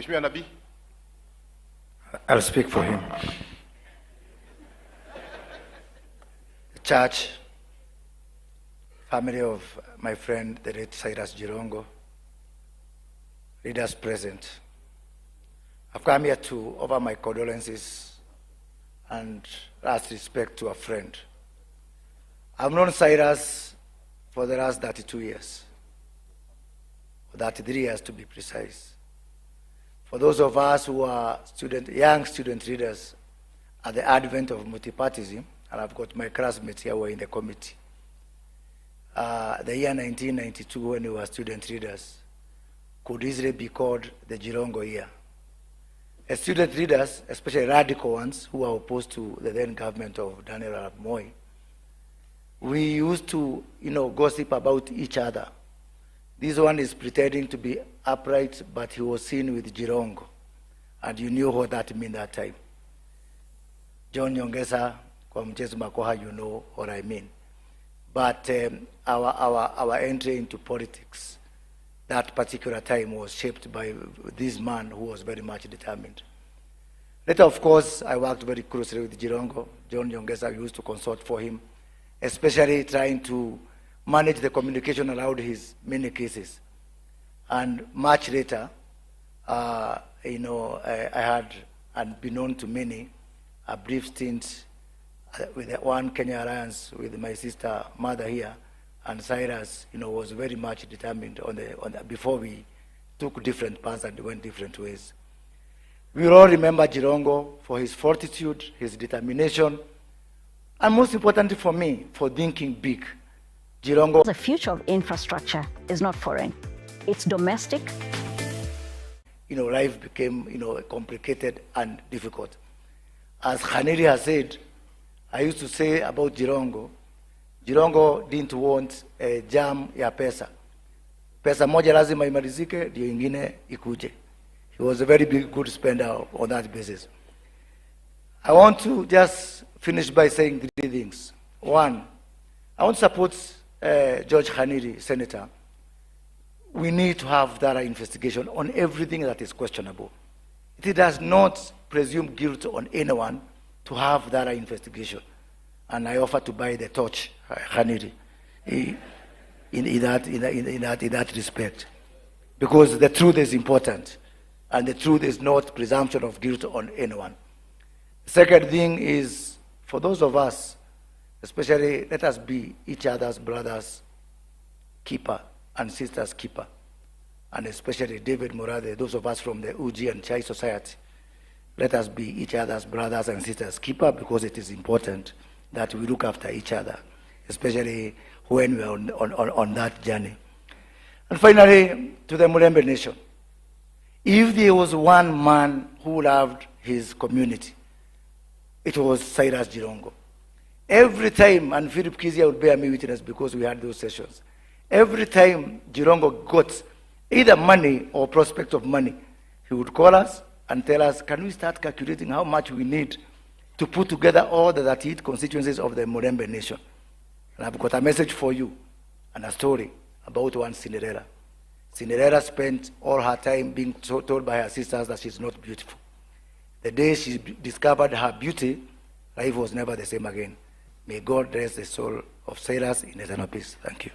Mheshimiwa Nabii. I'll speak for him. The church, family of my friend, the late Cyrus JIRONGO, leaders present. I've come here to offer my condolences and last respect to a friend. I've known Cyrus for the last 32 years, 33 years to be precise. For those of us who are young student leaders at the advent of multipartyism, and I've got my classmates here who are in the committee, the year 1992, when we were student leaders, could easily be called the JIRONGO year. As student leaders, especially radical ones who are opposed to the then government of Daniel Arap Moi, we used to, gossip about each other. This one is pretending to be upright, but he was seen with JIRONGO, and you knew what that meant that time. John Nyongesa, kwa mchezo makoha, you know what I mean. But our entry into politics that particular time was shaped by this man who was very much determined. Later, of course, I worked very closely with JIRONGO. John Nyongesa used to consult for him, especially trying to manage the communication around his many cases. And much later, I had, and been known to many, a brief stint with the One Kenya Alliance with my sister mother here, and Cyrus, was very much determined before we took different paths and went different ways. We all remember JIRONGO for his fortitude, his determination, and most importantly for me, for thinking big. JIRONGO. The future of infrastructure is not foreign, it's domestic. Life became, complicated and difficult. As Khaniri has said, I used to say about JIRONGO didn't want a jam ya pesa. Pesa moja lazima imalizike, ndio ingine ikuje. He was a very good spender on that basis. I want to just finish by saying 3 things. One, I want to support George Khaniri, Senator. We need to have thorough investigation on everything that is questionable. It does not presume guilt on anyone to have thorough investigation. And I offer to buy the torch, Khaniri, in that respect. Because the truth is important, and the truth is not presumption of guilt on anyone. The second thing is, for those of us, especially, let us be each other's brothers' keeper and sisters' keeper. And especially David Morade, those of us from the Uji and Chai Society, let us be each other's brothers and sisters' keeper, because it is important that we look after each other, especially when we are on that journey. And finally, to the Mulembe Nation, if there was one man who loved his community, it was Cyrus JIRONGO. Every time, and Philip Kizia would bear me witness because we had those sessions, every time JIRONGO got either money or prospect of money, he would call us and tell us, can we start calculating how much we need to put together all the 38 constituencies of the Mulembe Nation? And I've got a message for you and a story about one Cinderella. Cinderella spent all her time being told by her sisters that she's not beautiful. The day she discovered her beauty, life was never the same again. May God rest the soul of Cyrus in eternal peace. Thank you.